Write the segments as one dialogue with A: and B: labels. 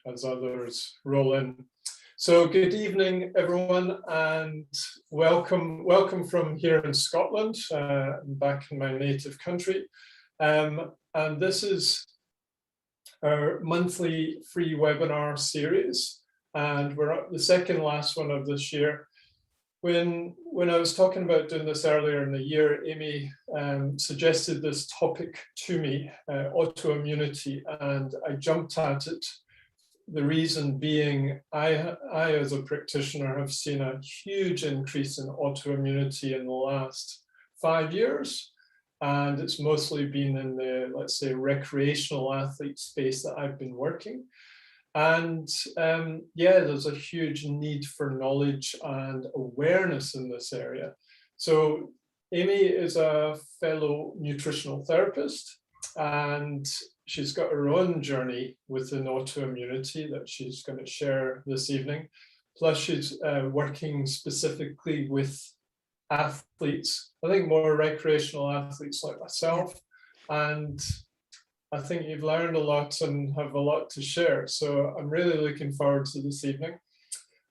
A: as others roll in. So good evening, everyone, and welcome from here in Scotland, back in my native country. And this is our monthly free webinar series, and we're at the second last one of this year. When I was talking about doing this earlier in the year, Amy suggested this topic to me, autoimmunity, and I jumped at it. The reason being, I as a practitioner have seen a huge increase in autoimmunity in the last 5 years, and it's mostly been in the, let's say, recreational athlete space that I've been working. And yeah, there's a huge need for knowledge and awareness in this area. So Amy is a fellow nutritional therapist, and she's got her own journey within autoimmunity that she's going to share this evening. Plus, she's working specifically with athletes, I think more recreational athletes like myself. And I think you've learned a lot and have a lot to share. So I'm really looking forward to this evening.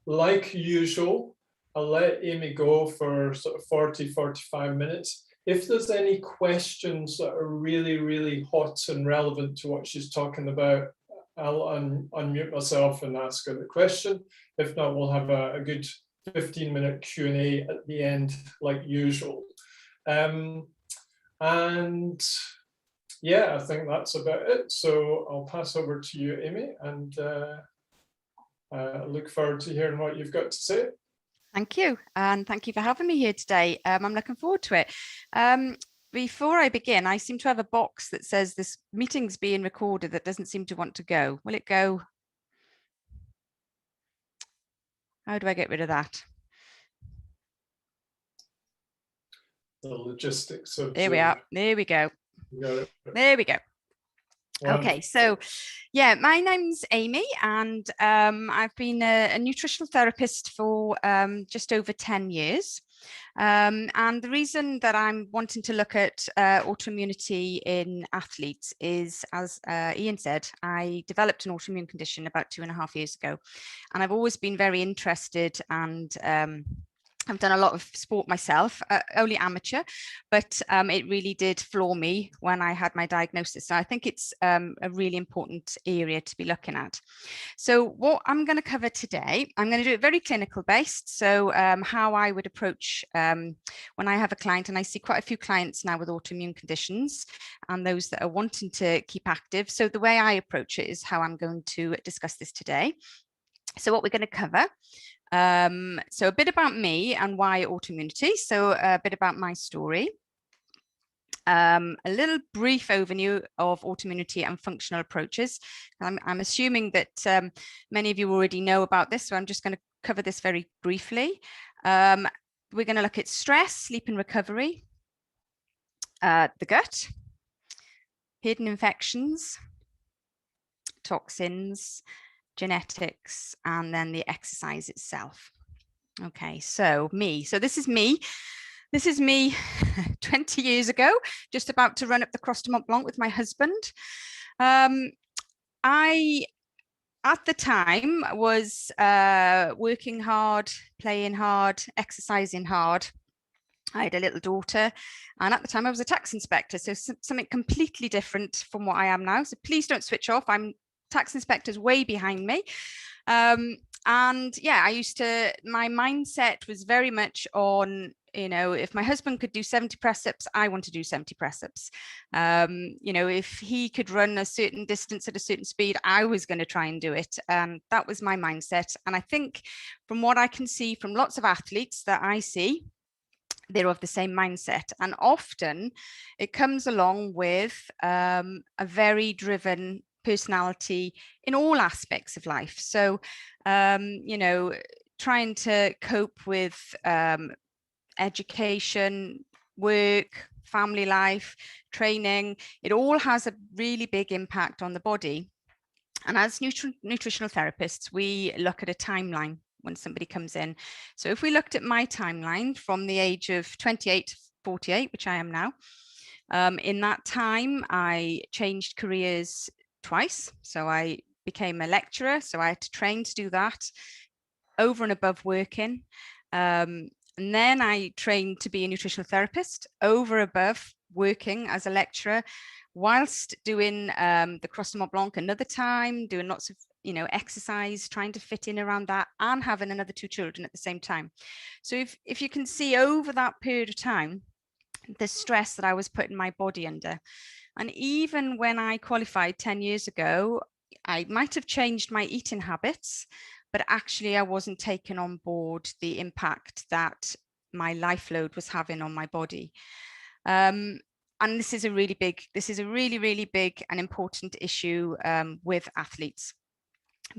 A: Like usual, I'll let Amy go for sort of 40-45 minutes. If there's any questions that are really, really hot and relevant to what she's talking about, I'll unmute myself and ask her the question. If not, we'll have a good 15-minute Q&A at the end, like usual. And yeah, I think that's about it. So I'll pass over to you, Amy, and I look forward to hearing what you've got to say.
B: Thank you, and thank you for having me here today. I'm looking forward to it. Before I begin, I seem to have a box that says this meeting's being recorded that doesn't seem to want to go. Will it go? How do I get rid of that?
A: The logistics of
B: there we are. There we go. There we go.
A: Wonderful.
B: Okay, so yeah, my name's Amy, and I've been a nutritional therapist for just over 10 years. And the reason that I'm wanting to look at autoimmunity in athletes is, as Ian said, I developed an autoimmune condition about 2.5 years ago, and I've always been very interested, and I've done a lot of sport myself, only amateur, but it really did floor me when I had my diagnosis. So I think it's a really important area to be looking at. So what I'm going to cover today, I'm going to do it very clinical based. So how I would approach when I have a client, and I see quite a few clients now with autoimmune conditions and those that are wanting to keep active. So the way I approach it is how I'm going to discuss this today. So what we're going to cover. So a bit about me and why autoimmunity. So a bit about my story. A little brief overview of autoimmunity and functional approaches. I'm assuming that many of you already know about this, so I'm just going to cover this very briefly. We're going to look at stress, sleep and recovery, the gut, hidden infections, toxins, genetics, and then the exercise itself. Okay, so me. So this is me. This is me 20 years ago, just about to run up the Cross de Mont Blanc with my husband. I, at the time, was working hard, playing hard, exercising hard. I had a little daughter, and at the time I was a tax inspector, so something completely different from what I am now. So please don't switch off. Tax inspectors way behind me. And yeah, my mindset was very much on, you know, if my husband could do 70 press-ups, I want to do 70 press-ups. You know, if he could run a certain distance at a certain speed, I was going to try and do it. That was my mindset. And I think from what I can see from lots of athletes that I see, they're of the same mindset. And often it comes along with a very driven personality in all aspects of life. So, you know, trying to cope with education, work, family life, training, it all has a really big impact on the body. And as nutritional therapists, we look at a timeline when somebody comes in. So if we looked at my timeline from the age of 28 to 48, which I am now, in that time, I changed careers twice. So I became a lecturer, so I had to train to do that over and above working. And then I trained to be a nutritional therapist over above working as a lecturer, whilst doing the Cross de Mont Blanc another time, doing lots of exercise, trying to fit in around that, and having another 2 children at the same time. So if you can see over that period of time, the stress that I was putting my body under. And even when I qualified 10 years ago, I might have changed my eating habits, but actually I wasn't taking on board the impact that my life load was having on my body. And this is a really big and important issue with athletes,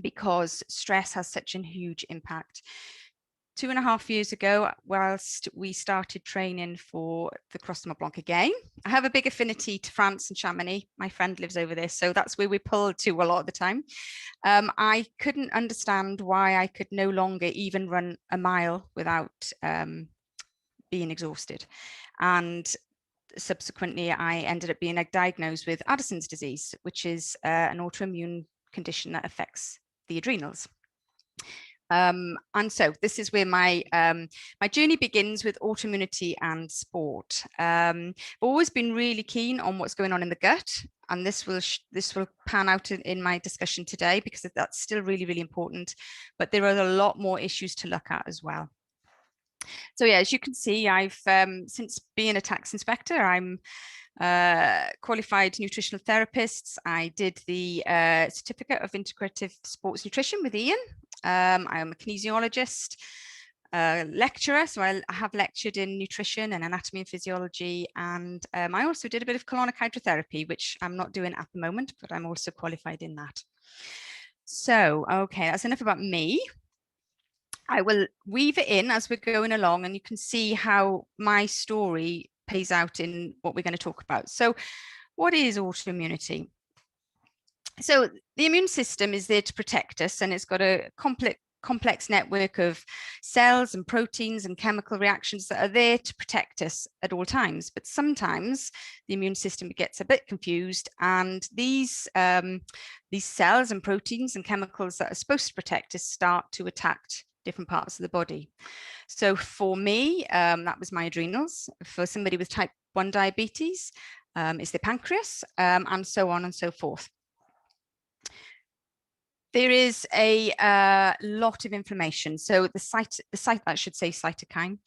B: because stress has such a huge impact. 2.5 years ago, whilst we started training for the Cross de Mont Blanc again, I have a big affinity to France and Chamonix. My friend lives over there, so that's where we pull to a lot of the time. I couldn't understand why I could no longer even run a mile without being exhausted. And subsequently, I ended up being diagnosed with Addison's disease, which is an autoimmune condition that affects the adrenals. And so this is where my journey begins, with autoimmunity and sport. I've always been really keen on what's going on in the gut, and this will pan out in my discussion today, because that's still really important, but there are a lot more issues to look at as well. So yeah, as you can see, I've since being a tax inspector, I'm qualified nutritional therapists. I did the certificate of integrative sports nutrition with Ian. I am a kinesiologist, lecturer, so I have lectured in nutrition and anatomy and physiology, and I also did a bit of colonic hydrotherapy, which I'm not doing at the moment, but I'm also qualified in that. So, okay, that's enough about me. I will weave it in as we're going along, and you can see how my story pays out in what we're going to talk about. So what is autoimmunity? So the immune system is there to protect us, and it's got a complex network of cells and proteins and chemical reactions that are there to protect us at all times. But sometimes the immune system gets a bit confused, and these cells and proteins and chemicals that are supposed to protect us start to attack different parts of the body. So for me, that was my adrenals. For somebody with type 1 diabetes, it's the pancreas, and so on and so forth. There is a lot of inflammation. So cytokine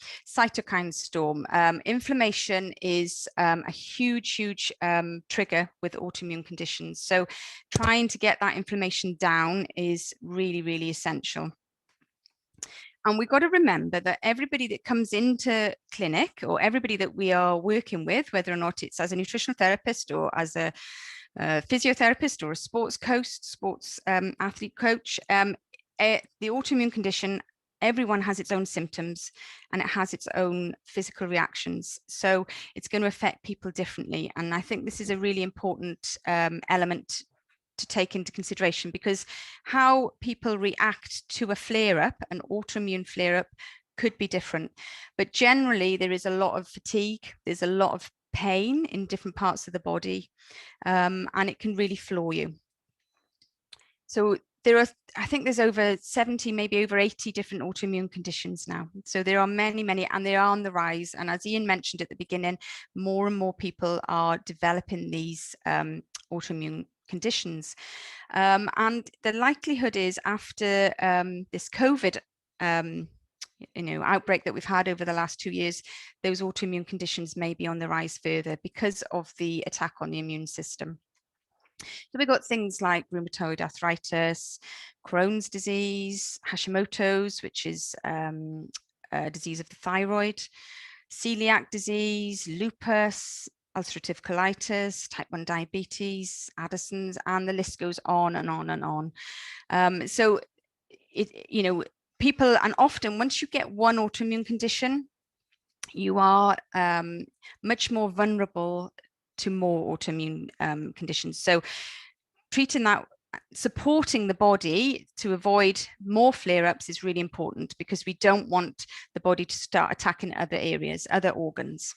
B: storm. Inflammation is a huge trigger with autoimmune conditions. So trying to get that inflammation down is really essential. And we've got to remember that everybody that comes into clinic, or everybody that we are working with, whether or not it's as a nutritional therapist or as a physiotherapist or a sports athlete coach, the autoimmune condition, everyone has its own symptoms and it has its own physical reactions. So it's going to affect people differently. And I think this is a really important element to take into consideration, because how people react to a flare-up, an autoimmune flare-up, could be different. But generally, there is a lot of fatigue, there's a lot of pain in different parts of the body, and it can really floor you. So I think there's over 70, maybe over 80 different autoimmune conditions now. So there are many, and they are on the rise. And as Ian mentioned at the beginning, more and more people are developing these autoimmune conditions. And the likelihood is, after this COVID outbreak that we've had over the last 2 years, those autoimmune conditions may be on the rise further because of the attack on the immune system. So we've got things like rheumatoid arthritis, Crohn's disease, Hashimoto's, which is a disease of the thyroid, celiac disease, lupus, ulcerative colitis, type 1 diabetes, Addison's, and the list goes on and on and on. So people, and often once you get one autoimmune condition, you are much more vulnerable to more autoimmune conditions. So treating that, supporting the body to avoid more flare-ups is really important, because we don't want the body to start attacking other areas, other organs.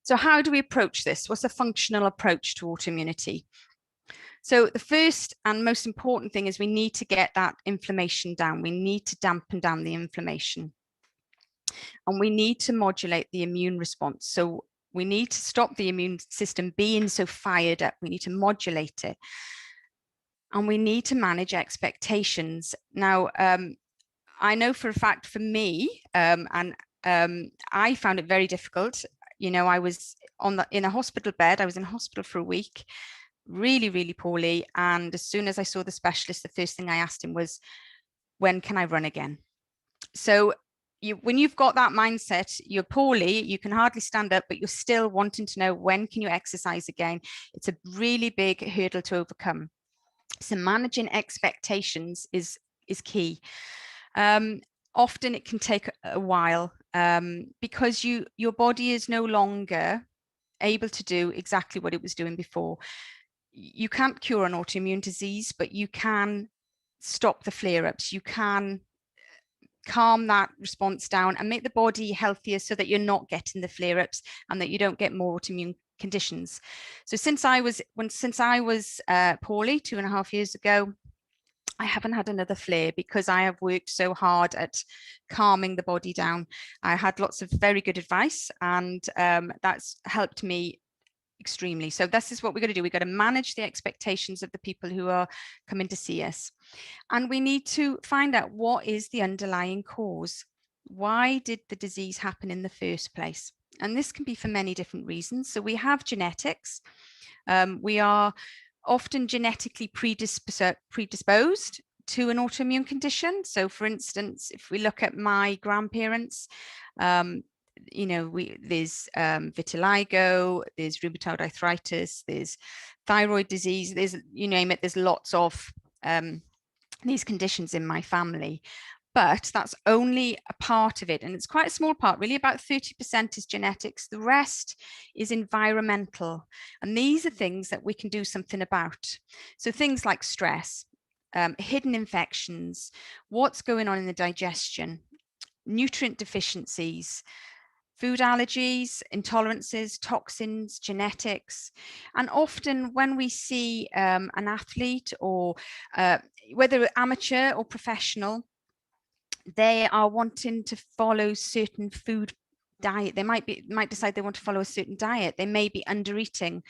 B: So how do we approach this? What's a functional approach to autoimmunity? So the first and most important thing is we need to get that inflammation down. We need to dampen down the inflammation. And we need to modulate the immune response. So we need to stop the immune system being so fired up. We need to modulate it. And we need to manage expectations. Now, I know for a fact for me, I found it very difficult. You know, I was in a hospital bed. I was in hospital for a week, really, really poorly. And as soon as I saw the specialist, the first thing I asked him was, when can I run again? So when you've got that mindset, you're poorly, you can hardly stand up, but you're still wanting to know, when can you exercise again? It's a really big hurdle to overcome. So managing expectations is key. Often it can take a while because your body is no longer able to do exactly what it was doing before. You can't cure an autoimmune disease, but you can stop the flare-ups. You can calm that response down and make the body healthier so that you're not getting the flare-ups and that you don't get more autoimmune conditions. So since I was poorly 2.5 years ago, I haven't had another flare because I have worked so hard at calming the body down. I had lots of very good advice, and that's helped me extremely. So this is what we're going to do. We've got to manage the expectations of the people who are coming to see us. And we need to find out, what is the underlying cause? Why did the disease happen in the first place? And this can be for many different reasons. So we have genetics. We are often genetically predisposed to an autoimmune condition. So for instance, if we look at my grandparents, you know, there's vitiligo, there's rheumatoid arthritis, there's thyroid disease, there's, you name it, there's lots of these conditions in my family. But that's only a part of it, and it's quite a small part, really. About 30% is genetics, the rest is environmental, and these are things that we can do something about. So things like stress, hidden infections, what's going on in the digestion, nutrient deficiencies, food allergies, intolerances, toxins, genetics. And often when we see an athlete, or whether amateur or professional, they are wanting to follow certain food diet. They might decide they want to follow a certain diet. They may be under eating.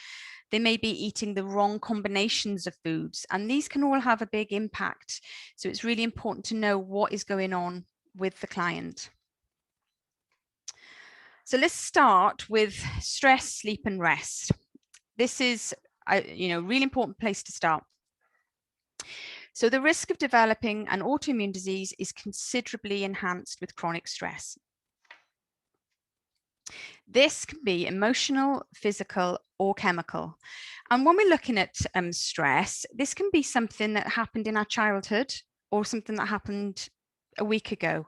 B: They may be eating the wrong combinations of foods, and these can all have a big impact. So it's really important to know what is going on with the client. So let's start with stress, sleep, and rest. This is a really important place to start. So the risk of developing an autoimmune disease is considerably enhanced with chronic stress. This can be emotional, physical, or chemical. And when we're looking at stress, this can be something that happened in our childhood or something that happened a week ago.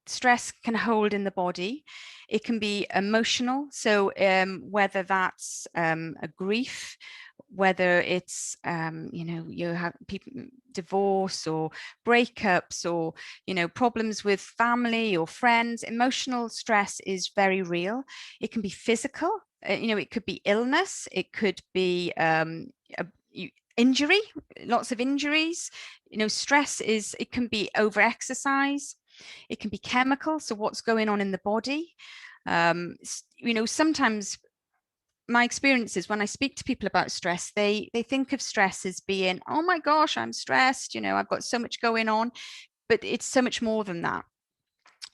B: Stress can hold in the body. It can be emotional. So whether that's a grief, whether it's you have people divorce or breakups, or problems with family or friends, emotional stress is very real. It can be physical. It could be illness. It could be injury, lots of injuries. Stress it can be over exercise. It can be chemical. So what's going on in the body? Sometimes my experience is when I speak to people about stress, they think of stress as being, oh my gosh, I'm stressed, I've got so much going on, but it's so much more than that.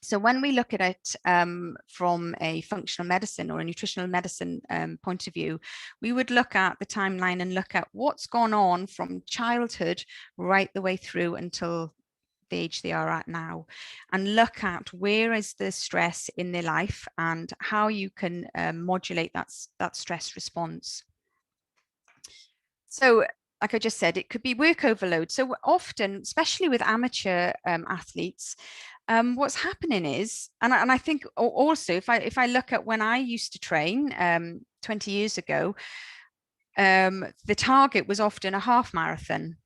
B: So when we look at it from a functional medicine or a nutritional medicine point of view, we would look at the timeline and look at what's gone on from childhood right the way through until the age they are at now, and look at where is the stress in their life and how you can modulate that stress response. So like I just said, it could be work overload. So often, especially with amateur athletes, what's happening is, and I think also if I look at when I used to train 20 years ago, the target was often a half marathon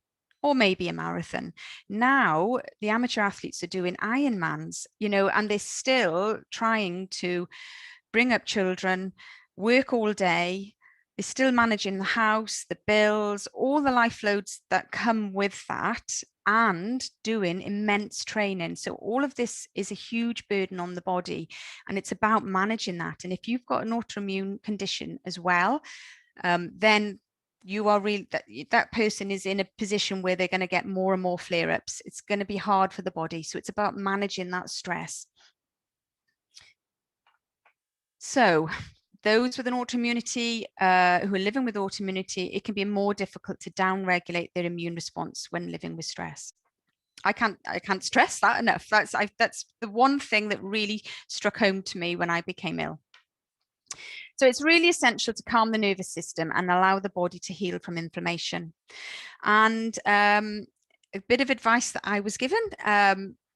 B: or maybe a marathon. Now the amateur athletes are doing Ironmans, and they're still trying to bring up children, work all day, and, you know, you have people, divorce or breakups or, family or friends. Emotional stress is is still managing the house, the bills, all the life loads that come with that, and doing immense training. So all of this is a huge burden on the body, and it's about managing that. And if you've got an autoimmune condition as well, then you are really, that person is in a position where they're going to get more and more flare-ups. It's going to be hard for the body. So it's about managing that stress. So those with an autoimmunity, who are living with autoimmunity, it can be more difficult to downregulate their immune response when living with stress. I can't stress that enough. That's the one thing that really struck home to me when I became ill. So it's really essential to calm the nervous system and allow the body to heal from inflammation. And a bit of advice that I was given,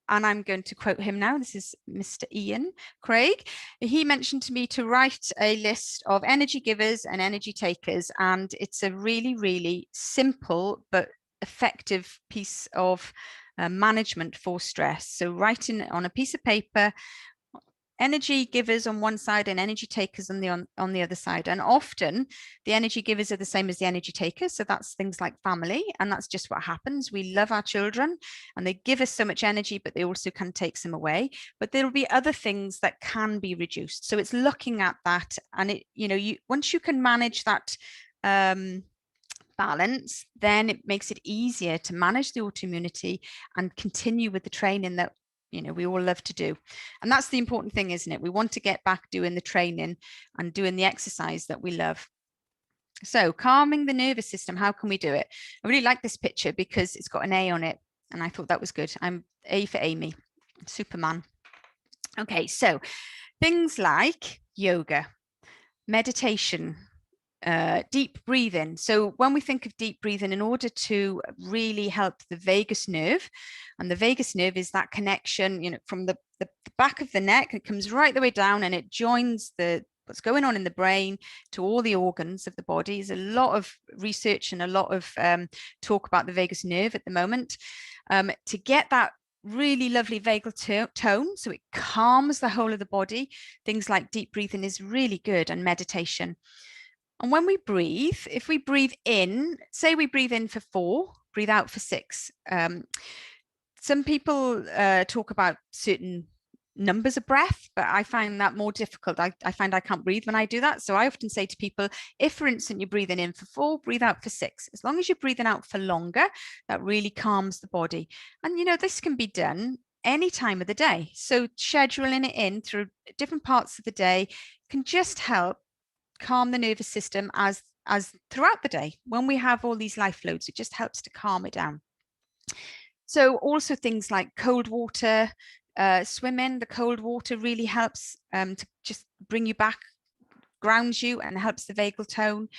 B: and I'm going to quote him now. This is Mr. Ian Craig. He mentioned to me to write a list of energy givers and energy takers. And it's a really, really simple but effective piece of management for stress. So writing on a piece of paper, energy givers on one side and energy takers on the other side. And often the energy givers are the same as the energy takers. So that's things like family. And that's just what happens. We love our children and they give us so much energy, but they also can take some away. But there'll be other things that can be reduced. So it's looking at that. And it, once you can manage that balance, then it makes it easier to manage the autoimmunity and continue with the training that we all love to do. And that's the important thing, isn't it? We want to get back doing the training and doing the exercise that we love. So calming the nervous system, how can we do it? I really like this picture because it's got an A on it and I thought that was good. I'm A for Amy, Superman. Okay, so things like yoga, meditation, deep breathing. So when we think of deep breathing, in order to really help the vagus nerve, and the vagus nerve is that connection, from the back of the neck, it comes right the way down and it joins what's going on in the brain to all the organs of the body. There's a lot of research and a lot of talk about the vagus nerve at the moment. To get that really lovely vagal tone, so it calms the whole of the body, things like deep breathing is really good, and meditation. And when we breathe, if we breathe in, say we breathe in for 4, breathe out for 6. Some people talk about certain numbers of breath, but I find that more difficult. I find I can't breathe when I do that. So I often say to people, if, for instance, you're breathing in for 4, breathe out for 6. As long as you're breathing out for longer, that really calms the body. And, this can be done any time of the day. So scheduling it in through different parts of the day can just help calm the nervous system as throughout the day. When we have all these life loads, it just helps to calm it down. So also things like cold water, swimming. The cold water really helps to just bring you back, grounds you, and helps the vagal tone.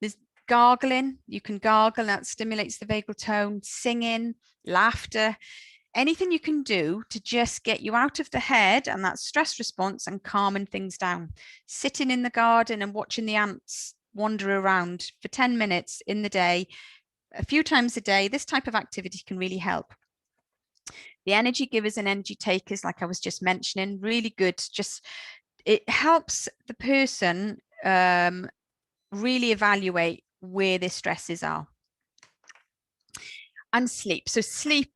B: There's gargling. You can gargle, that stimulates the vagal tone. Singing, laughter, anything you can do to just get you out of the head and that stress response and calming things down. Sitting in the garden and watching the ants wander around for 10 minutes in the day, a few times a day, this type of activity can really help. The energy givers and energy takers, like I was just mentioning, really good. Just it helps the person really evaluate where their stresses are. And sleep. So sleep,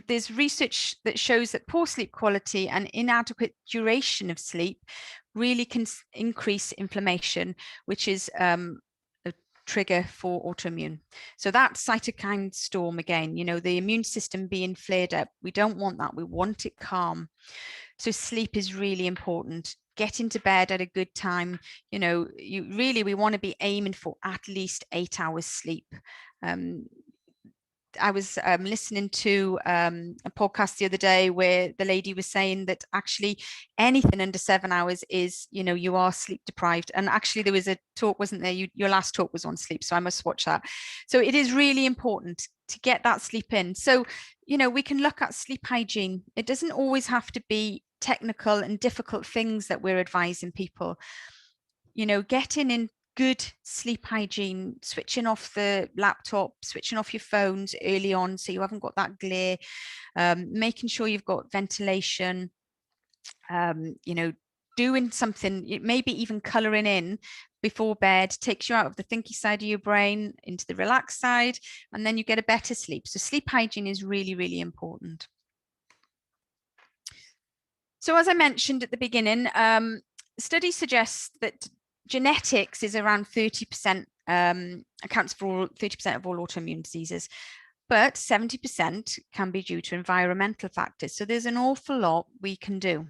B: there's research that shows that poor sleep quality and inadequate duration of sleep really can increase inflammation, which is a trigger for autoimmune. So that cytokine storm again, the immune system being flared up, we don't want that. We want it calm. So sleep is really important. Get into bed at a good time. We want to be aiming for at least 8 hours sleep. I was listening to a podcast the other day where the lady was saying that actually anything under 7 hours is, you are sleep deprived. And actually there was a talk, wasn't there? Your last talk was on sleep, so I must watch that. So it is really important to get that sleep in. So, we can look at sleep hygiene. It doesn't always have to be technical and difficult things that we're advising people. Getting in good sleep hygiene, switching off the laptop, switching off your phones early on so you haven't got that glare, making sure you've got ventilation, doing something, maybe even colouring in before bed, takes you out of the thinky side of your brain into the relaxed side, and then you get a better sleep. So sleep hygiene is really, really important. So as I mentioned at the beginning, studies suggest that genetics is around 30%, accounts for 30% of all autoimmune diseases, but 70% can be due to environmental factors. So there's an awful lot we can do.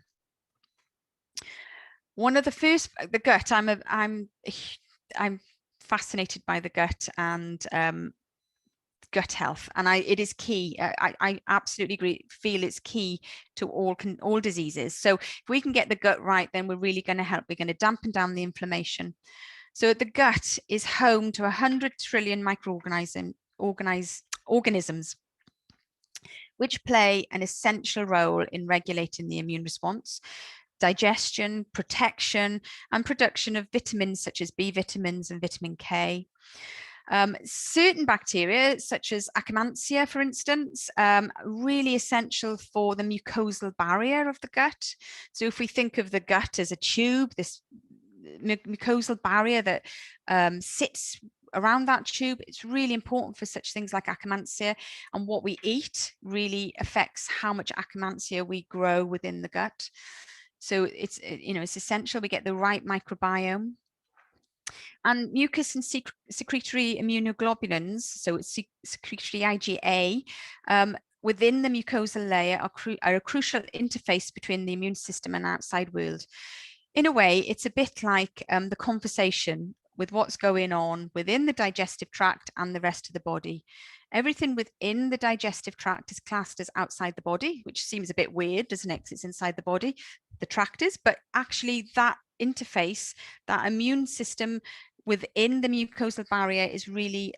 B: One of the first, the gut, I'm fascinated by the gut and gut health, and it is key. I absolutely agree, feel it's key to all diseases. So if we can get the gut right, then we're really going to help. We're going to dampen down the inflammation. So the gut is home to 100 trillion microorganisms, which play an essential role in regulating the immune response, digestion, protection, and production of vitamins such as B vitamins and vitamin K. Certain bacteria, such as Akkermansia, for instance, really essential for the mucosal barrier of the gut. So if we think of the gut as a tube, this mucosal barrier that sits around that tube, it's really important for such things like Akkermansia, and what we eat really affects how much Akkermansia we grow within the gut. So it's, it's essential we get the right microbiome. And mucus and secretory immunoglobulins, so it's secretory IgA, within the mucosal layer are a crucial interface between the immune system and outside world. In a way, it's a bit like the conversation with what's going on within the digestive tract and the rest of the body. Everything within the digestive tract is classed as outside the body, which seems a bit weird, doesn't it? 'Cause it's inside the body, the tract is, but actually that interface, that immune system within the mucosal barrier is really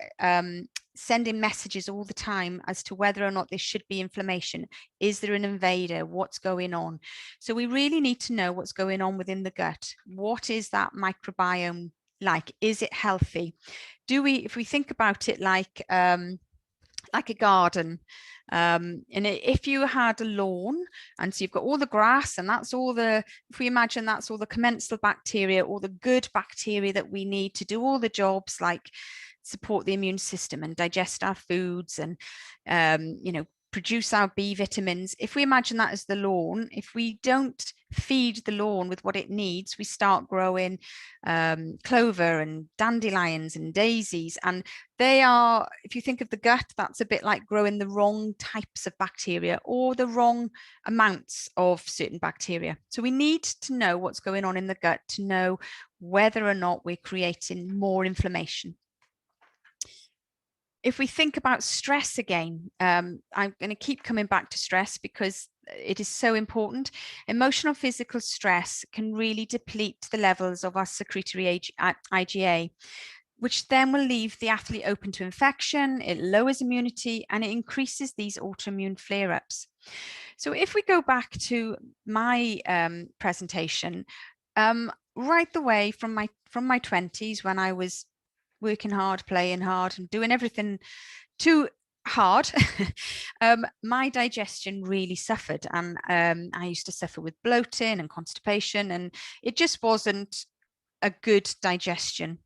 B: sending messages all the time as to whether or not there should be inflammation. Is there an invader? What's going on? So we really need to know what's going on within the gut. What is that microbiome like? Is it healthy? If we think about it like a garden, and if you had a lawn, and so you've got all the grass, and that's all the, if we imagine that's all the commensal bacteria, all the good bacteria that we need to do all the jobs like support the immune system and digest our foods and produce our B vitamins. If we imagine that as the lawn, if we don't feed the lawn with what it needs, we start growing clover and dandelions and daisies. And they are, if you think of the gut, that's a bit like growing the wrong types of bacteria or the wrong amounts of certain bacteria. So we need to know what's going on in the gut to know whether or not we're creating more inflammation. If we think about stress again, I'm going to keep coming back to stress because it is so important. Emotional, physical stress can really deplete the levels of our secretory IgA, which then will leave the athlete open to infection. It lowers immunity and it increases these autoimmune flare-ups. So if we go back to my presentation, right the way from my 20s, when I was working hard, playing hard, and doing everything too hard, my digestion really suffered. And I used to suffer with bloating and constipation, and it just wasn't a good digestion.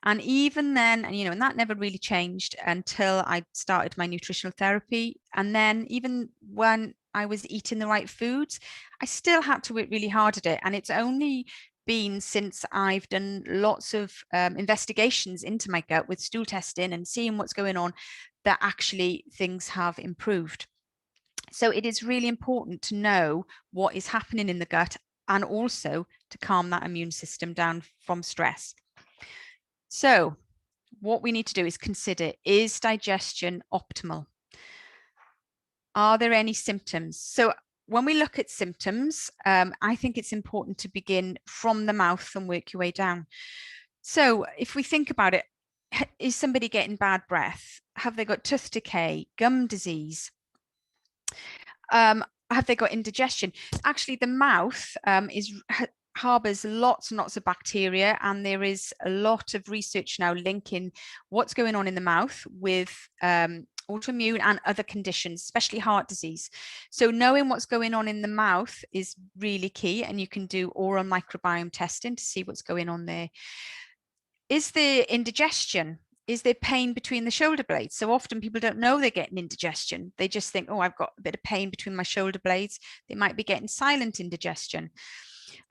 B: And even then, and that never really changed until I started my nutritional therapy. And then even when I was eating the right foods, I still had to work really hard at it. And it's only been since I've done lots of investigations into my gut with stool testing and seeing what's going on that actually things have improved. So it is really important to know what is happening in the gut and also to calm that immune system down from stress. So what we need to do is consider, is digestion optimal? Are there any symptoms? So when we look at symptoms, I think it's important to begin from the mouth and work your way down. So if we think about it, is somebody getting bad breath? Have they got tooth decay, gum disease? Have they got indigestion? Actually, the mouth harbors lots and lots of bacteria, and there is a lot of research now linking what's going on in the mauth with autoimmune and other conditions, especially heart disease. So knowing what's going on in the mouth is really key, and you can do oral microbiome testing to see what's going on there. Is there indigestion? Is there pain between the shoulder blades? So often people don't know they're getting indigestion. They just think, oh, I've got a bit of pain between my shoulder blades. They might be getting silent indigestion.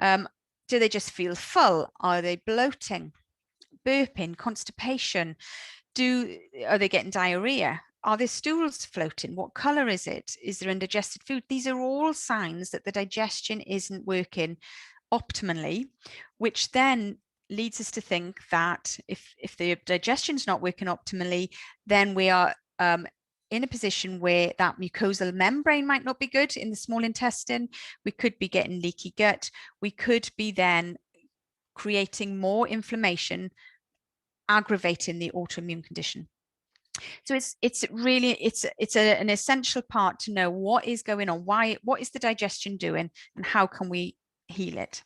B: Do they just feel full? Are they bloating, burping, constipation? Are they getting diarrhea? Are their stools floating? What color is it? Is there indigested food? These are all signs that the digestion isn't working optimally, which then leads us to think that if the digestion's not working optimally, then we are in a position where that mucosal membrane might not be good in the small intestine. We could be getting leaky gut. We could be then creating more inflammation, aggravating the autoimmune condition. So it's an essential part to know what is going on, what is the digestion doing, and how can we heal it.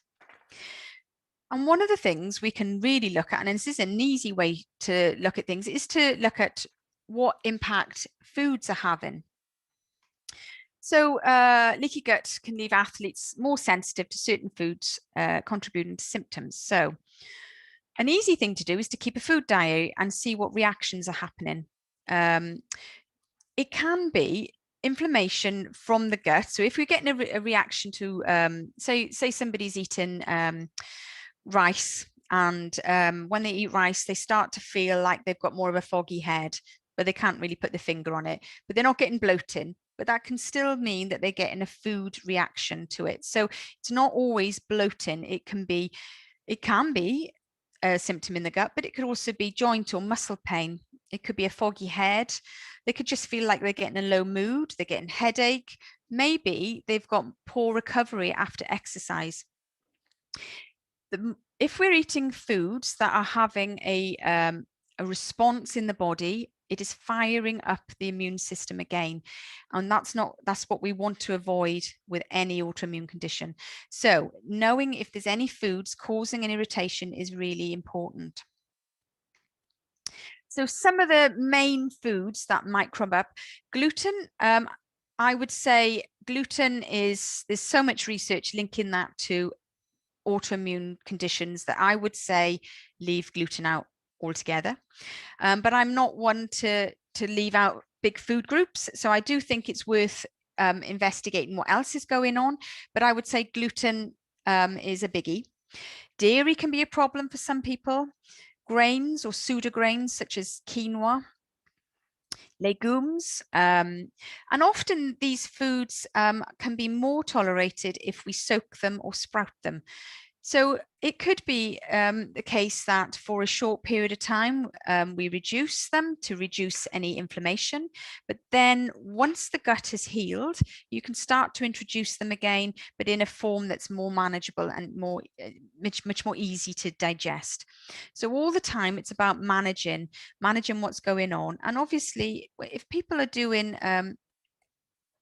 B: And one of the things we can really look at, and this is an easy way to look at things, is to look at what impact foods are having. So leaky gut can leave athletes more sensitive to certain foods contributing to symptoms. So an easy thing to do is to keep a food diary and see what reactions are happening. It can be inflammation from the gut. So if we're getting a reaction to, say somebody's eating rice, and when they eat rice, they start to feel like they've got more of a foggy head, but they can't really put the finger on it, but they're not getting bloating. But that can still mean that they're getting a food reaction to it. So it's not always bloating. It can be a symptom in the gut, but it could also be joint or muscle pain. It could be a foggy head. They could just feel like they're getting a low mood. They're getting headache. Maybe they've got poor recovery after exercise. If we're eating foods that are having a response in the body, it is firing up the immune system again. And that's what we want to avoid with any autoimmune condition. So knowing if there's any foods causing an irritation is really important. So some of the main foods that might crop up, gluten, I would say gluten there's so much research linking that to autoimmune conditions that I would say leave gluten out altogether. But I'm not one to leave out big food groups. So I do think it's worth investigating what else is going on. But I would say gluten is a biggie. Dairy can be a problem for some people. Grains or pseudo grains such as quinoa, legumes, and often these foods can be more tolerated if we soak them or sprout them. So it could be the case that for a short period of time, we reduce them to reduce any inflammation. But then once the gut has healed, you can start to introduce them again, but in a form that's more manageable and much more easy to digest. So all the time, it's about managing what's going on. And obviously, if people are doing an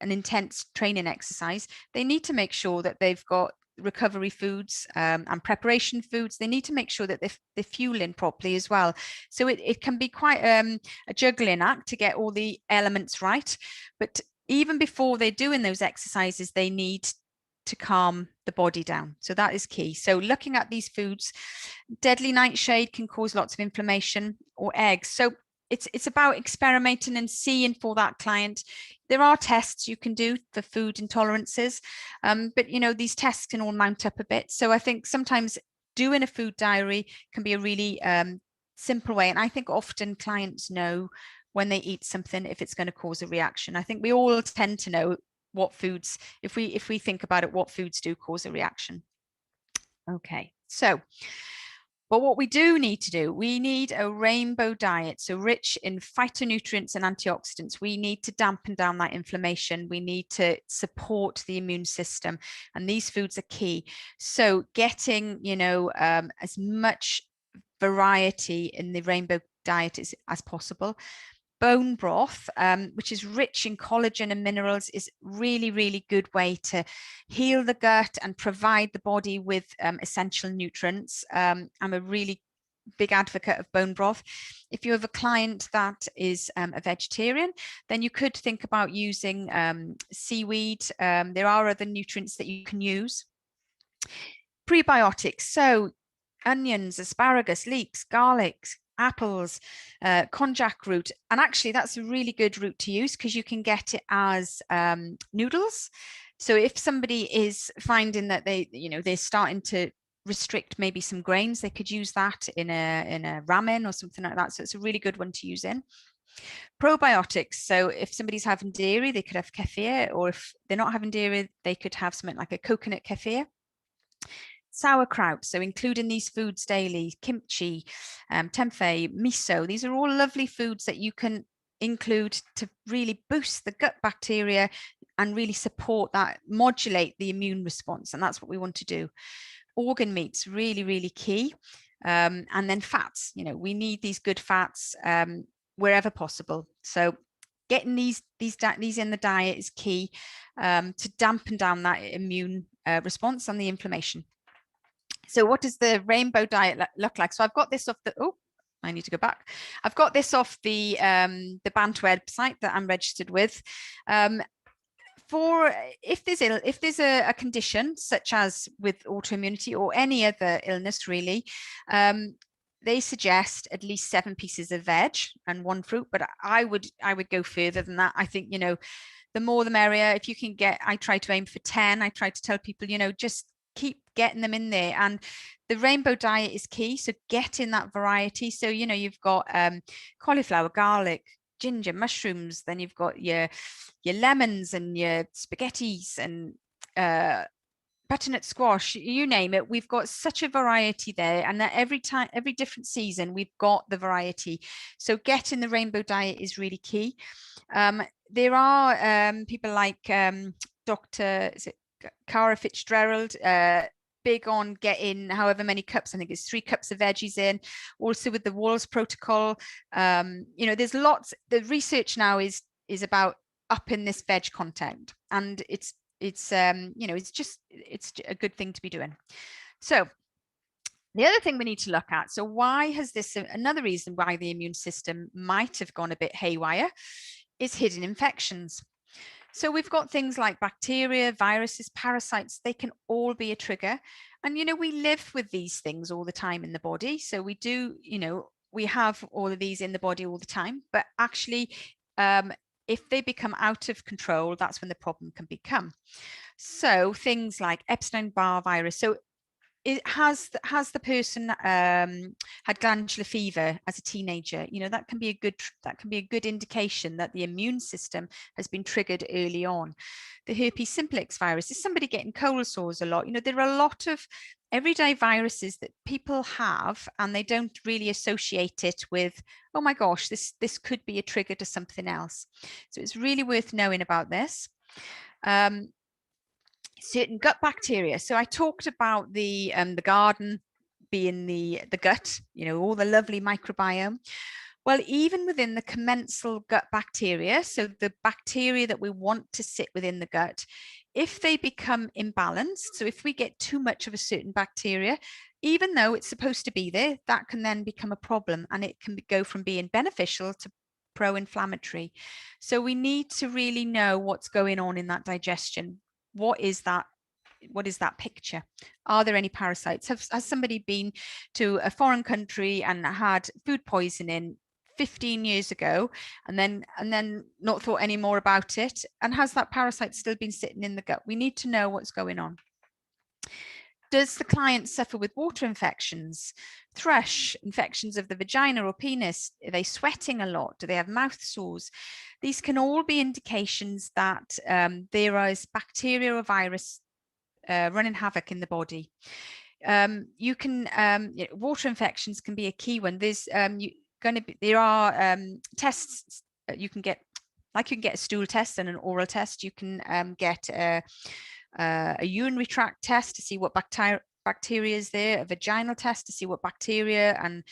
B: intense training exercise, they need to make sure that they've got recovery foods and preparation foods. They need to make sure that they're fueling properly as well. So it can be quite a juggling act to get all the elements right. But even before they're doing those exercises, they need to calm the body down. So that is key. So looking at these foods, deadly nightshade can cause lots of inflammation, or eggs. So it's about experimenting and seeing for that client. There are tests you can do for food intolerances, but these tests can all mount up a bit. So I think sometimes doing a food diary can be a really simple way. And I think often clients know when they eat something if it's going to cause a reaction. I think we all tend to know what foods, if we think about it, what foods do cause a reaction. Okay, so. But what we do need to do, we need a rainbow diet, so rich in phytonutrients and antioxidants. We need to dampen down that inflammation. We need to support the immune system, and these foods are key. So getting, as much variety in the rainbow diet as possible. Bone broth, which is rich in collagen and minerals, is really, really good way to heal the gut and provide the body with essential nutrients. I'm a really big advocate of bone broth. If you have a client that is a vegetarian, then you could think about using seaweed. There are other nutrients that you can use. Prebiotics, so onions, asparagus, leeks, garlic, apples, konjac root. And actually that's a really good root to use because you can get it as noodles. So if somebody is finding that they're starting to restrict maybe some grains, they could use that in a ramen or something like that. So it's a really good one to use in. Probiotics, so if somebody's having dairy, they could have kefir, or if they're not having dairy, they could have something like a coconut kefir. Sauerkraut, so including these foods daily, kimchi, tempeh, miso, these are all lovely foods that you can include to really boost the gut bacteria and really support that, modulate the immune response. And that's what we want to do. Organ meats, really, really key. And then fats, we need these good fats wherever possible. So getting these in the diet is key to dampen down that immune response and the inflammation. So what does the rainbow diet look like? So I've got this off the, I need to go back. I've got this off the BANT website that I'm registered with. For if there's a condition such as with autoimmunity or any other illness really, they suggest at least 7 pieces of veg and 1 fruit, but I would go further than that. I think, the more the merrier. If you can get, I try to aim for 10. I try to tell people, just keep getting them in there. And the rainbow diet is key. So get in that variety. So, you've got cauliflower, garlic, ginger, mushrooms, then you've got your lemons and your spaghettis and butternut squash, you name it. We've got such a variety there, and that every different season we've got the variety. So getting the rainbow diet is really key. There are people like Dr. Cara Fitzgerald, big on getting however many cups, I think it's 3 cups of veggies in. Also with the Walls protocol, there's lots. The research now is about upping this veg content, and it's a good thing to be doing. So the other thing we need to look at, so why has this, another reason why the immune system might have gone a bit haywire, is hidden infections. So we've got things like bacteria, viruses, parasites, they can all be a trigger. And, we live with these things all the time in the body. So we do, we have all of these in the body all the time, but actually, if they become out of control, that's when the problem can become. So things like Epstein-Barr virus. So has the person had glandular fever as a teenager? That can be a good indication that the immune system has been triggered early on. The herpes simplex virus, is somebody getting cold sores a lot? There are a lot of everyday viruses that people have, and they don't really associate it with, oh my gosh, this could be a trigger to something else. So it's really worth knowing about this. Certain gut bacteria. So I talked about the garden being the gut, all the lovely microbiome. Well, even within the commensal gut bacteria, so the bacteria that we want to sit within the gut, if they become imbalanced, so if we get too much of a certain bacteria, even though it's supposed to be there, that can then become a problem, and it can go from being beneficial to pro-inflammatory. So we need to really know what's going on in that digestion. What is that picture? Are there any parasites? Has somebody been to a foreign country and had food poisoning 15 years ago and then not thought any more about it? And has that parasite still been sitting in the gut? We need to know what's going on. Does the client suffer with water infections, thrush, infections of the vagina or penis? Are they sweating a lot? Do they have mouth sores? These can all be indications that there is bacteria or virus running havoc in the body. Water infections can be a key one. There are tests you can get, like you can get a stool test and an oral test. You can get a urinary tract test to see what bacteria is there, a vaginal test to see what bacteria, and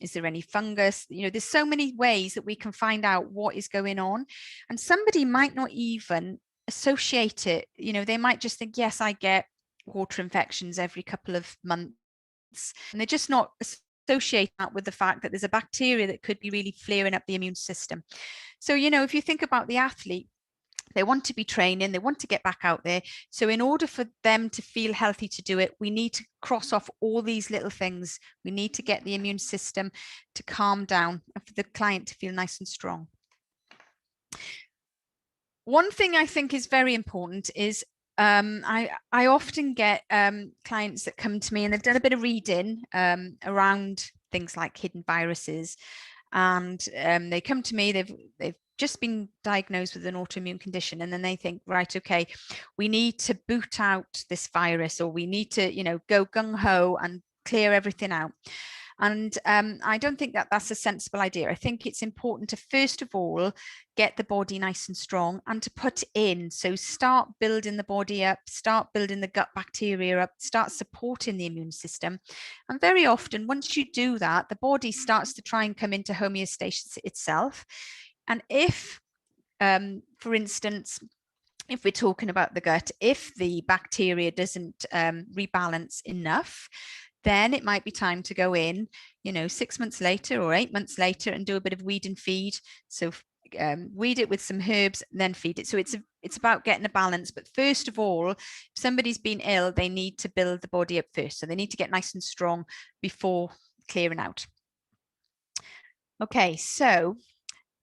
B: is there any fungus? There's so many ways that we can find out what is going on, and somebody might not even associate it. They might just think, yes, I get water infections every couple of months, and they're just not associate that with the fact that there's a bacteria that could be really flaring up the immune system. So, you know, if you think about the athlete, they want to be training, they want to get back out there. So in order for them to feel healthy to do it, we need to cross off all these little things. We need to get the immune system to calm down and for the client to feel nice and strong. One thing I think is very important is I often get clients that come to me and they've done a bit of reading around things like hidden viruses, and they come to me, they've just been diagnosed with an autoimmune condition, and then they think, right, okay, we need to boot out this virus, or we need to, you know, go gung-ho and clear everything out. And I don't think that that's a sensible idea. I think it's important to, first of all, get the body nice and strong and to put in. So start building the body up, start building the gut bacteria up, start supporting the immune system. And very often, once you do that, the body starts to try and come into homeostasis itself. And if, for instance, if we're talking about the gut, if the bacteria doesn't rebalance enough, then it might be time to go in, you know, 6 months later or 8 months later and do a bit of weed and feed. So weed it with some herbs, and then feed it. So it's about getting a balance. But first of all, if somebody's been ill, they need to build the body up first. So they need to get nice and strong before clearing out. Okay, so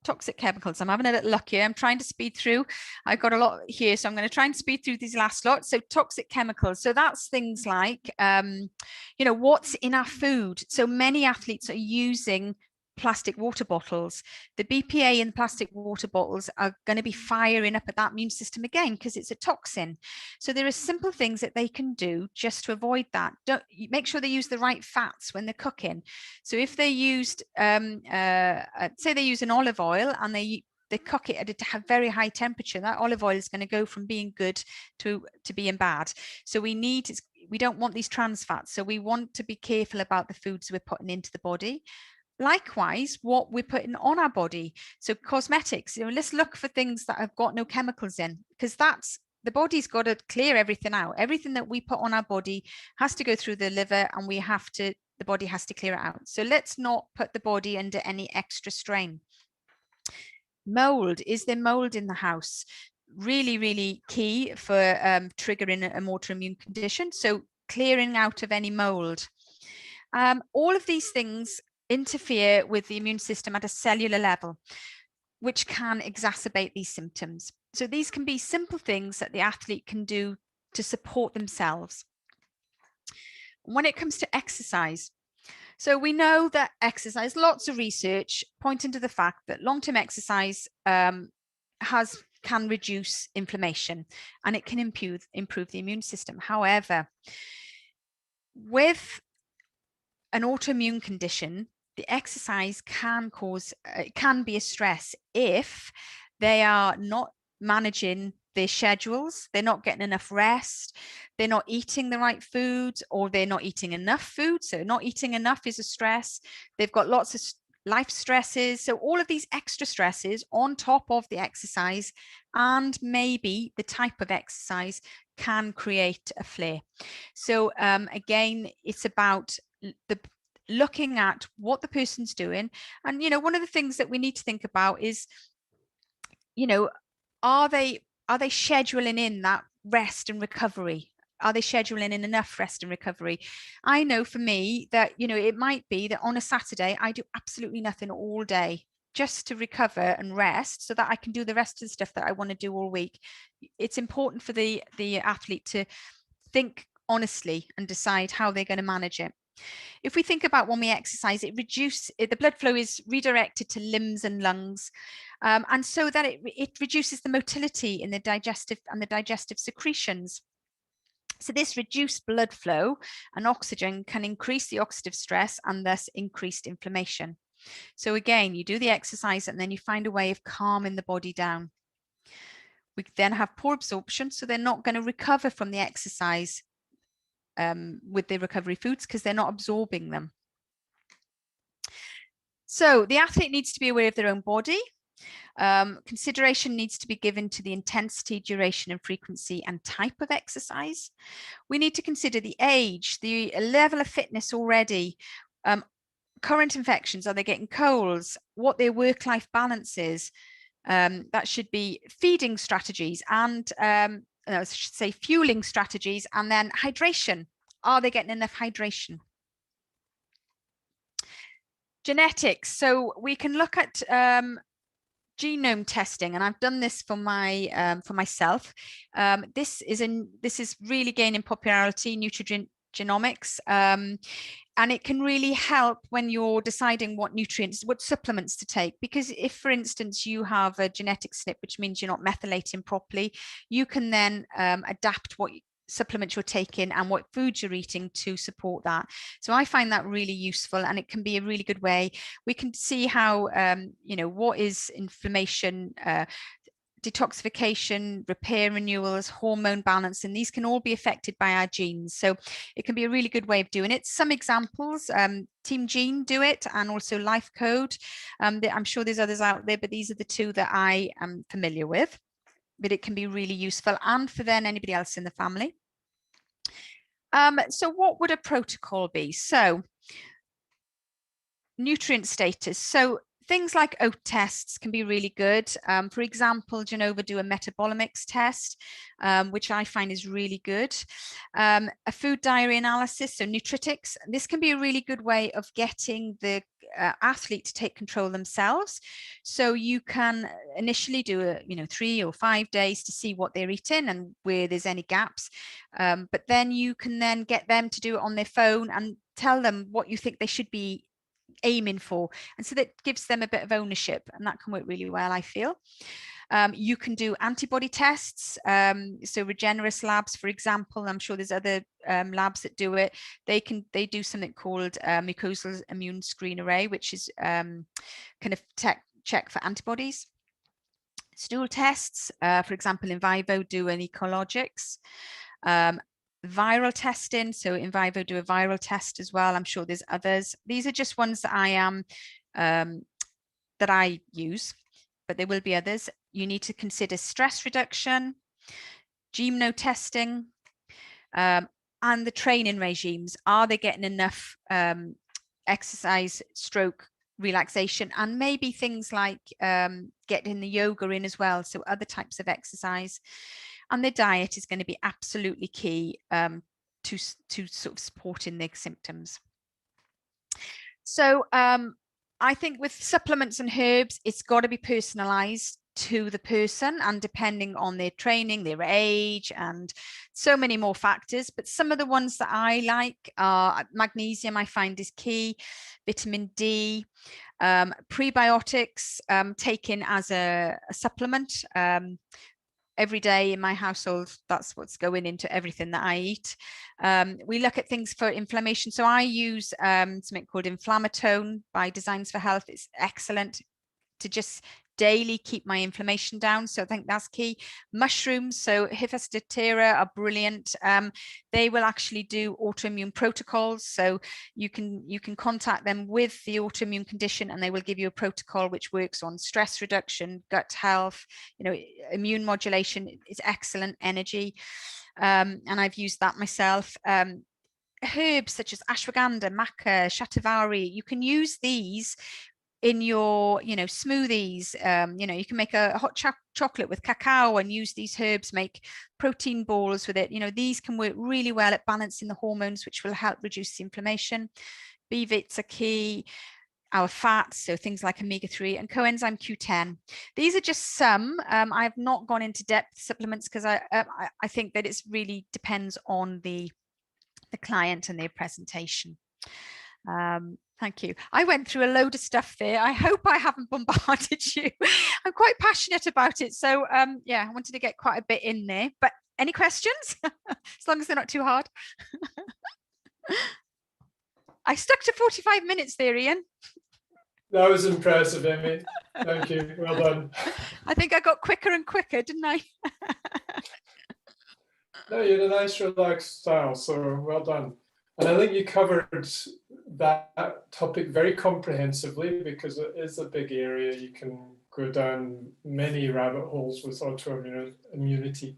B: toxic chemicals. I'm having a little luck here. I'm trying to speed through. I've got a lot here, so I'm going to try and speed through these last lot. So toxic chemicals. So that's things like, you know, what's in our food. So many athletes are using plastic water bottles. The BPA in plastic water bottles are going to be firing up at that immune system again because it's a toxin. So there are simple things that they can do just to avoid that. Don't make sure they use the right fats when they're cooking. So if they used, say they use an olive oil and they cook it at a very high temperature, that olive oil is going to go from being good to being bad. So we don't want these trans fats. So we want to be careful about the foods we're putting into the body. Likewise, what we're putting on our body. So cosmetics, you know, let's look for things that have got no chemicals in, because that's, the body's got to clear everything out. Everything that we put on our body has to go through the liver, and the body has to clear it out. So let's not put the body under any extra strain. Mold, is there mold in the house? Really, really key for triggering an autoimmune condition. So clearing out of any mold. All of these things interfere with the immune system at a cellular level, which can exacerbate these symptoms. So these can be simple things that the athlete can do to support themselves. When it comes to exercise, so we know that exercise, lots of research pointing to the fact that long-term exercise can reduce inflammation, and it can improve the immune system. However, with an autoimmune condition, the exercise can be a stress if they are not managing their schedules, they're not getting enough rest, they're not eating the right foods, or they're not eating enough food. So not eating enough is a stress. They've got lots of life stresses. So all of these extra stresses on top of the exercise, and maybe the type of exercise, can create a flare. So again, it's about looking at what the person's doing. And, you know, one of the things that we need to think about is, you know, are they scheduling in that rest and recovery? Are they scheduling in enough rest and recovery? I know for me that, you know, it might be that on a Saturday, I do absolutely nothing all day just to recover and rest so that I can do the rest of the stuff that I want to do all week. It's important for the athlete to think honestly and decide how they're going to manage it. If we think about when we exercise, the blood flow is redirected to limbs and lungs, and so that it reduces the motility in the digestive secretions. So this reduced blood flow and oxygen can increase the oxidative stress and thus increased inflammation. So again, you do the exercise and then you find a way of calming the body down. We then have poor absorption, so they're not going to recover from the exercise with the recovery foods because they're not absorbing them. So the athlete needs to be aware of their own body. Consideration needs to be given to the intensity, duration, and frequency and type of exercise. We need to consider the age, the level of fitness already. current infections, are they getting colds, what their work-life balance is. That should be feeding strategies and I should say fueling strategies, and then hydration. Are they getting enough hydration? Genetics. So we can look at genome testing, and I've done this for myself. This is really gaining popularity, nutrigenomics, and it can really help when you're deciding what nutrients, what supplements to take. Because if, for instance, you have a genetic SNP, which means you're not methylating properly, you can then adapt what supplements you're taking and what foods you're eating to support that. So I find that really useful, and it can be a really good way. We can see how, what is inflammation, detoxification, repair, renewals, hormone balance, and these can all be affected by our genes. So it can be a really good way of doing it. Some examples, Team Gene do it, and also Life Code. I'm sure there's others out there, but these are the two that I am familiar with. But it can be really useful, and for then anybody else in the family. So what would a protocol be? So nutrient status. So things like oat tests can be really good. For example, Genova do a metabolomics test, which I find is really good. A food diary analysis, so nutritics. This can be a really good way of getting the athlete to take control themselves. So you can initially do 3 or 5 days to see what they're eating and where there's any gaps. But then you can then get them to do it on their phone and tell them what you think they should be aiming for, and so that gives them a bit of ownership, and that can work really well, I feel. You can do antibody tests, so Regeneris Labs, for example. I'm sure there's other labs that do it. They do something called mucosal immune screen array, which is kind of check for antibodies. Stool tests, for example, in Vivo do an ecologics. Viral testing, so in Vivo do a viral test as well. I'm sure there's others. These are just ones that I use, but there will be others. You need to consider stress reduction, GMNO testing, and the training regimes. Are they getting enough exercise stroke relaxation, and maybe things like getting the yoga in as well, so other types of exercise. And the diet is going to be absolutely key to sort of supporting their symptoms. So I think with supplements and herbs, it's got to be personalized to the person, and depending on their training, their age, and so many more factors. But some of the ones that I like are magnesium, I find is key, vitamin D, prebiotics taken as a supplement. Every day in my household, that's what's going into everything that I eat. We look at things for inflammation. So I use something called Inflammatone by Designs for Health. It's excellent to just daily keep my inflammation down. So I think that's key. Mushrooms, so Hephaestus are brilliant. They will actually do autoimmune protocols. So you can contact them with the autoimmune condition, and they will give you a protocol which works on stress reduction, gut health, immune modulation. It's excellent. Energy. And I've used that myself. Herbs such as ashwagandha, maca, shatavari, you can use these in your smoothies. You can make a hot chocolate with cacao and use these herbs, make protein balls with it. These can work really well at balancing the hormones, which will help reduce the inflammation. B-vits are key. Our fats, so things like omega-3 and coenzyme Q10. These are just some. I have not gone into depth supplements because I think that it really depends on the client and their presentation. Thank you. I went through a load of stuff there. I hope I haven't bombarded you. I'm quite passionate about it. So yeah, I wanted to get quite a bit in there. But any questions? As long as they're not too hard. I stuck to 45 minutes there, Ian.
A: That was impressive, Amy. Thank you. Well done. I
B: think I got quicker and quicker, didn't I?
A: No, you had a nice relaxed style, so well done. And I think you covered that topic very comprehensively, because it is a big area. You can go down many rabbit holes with autoimmunity.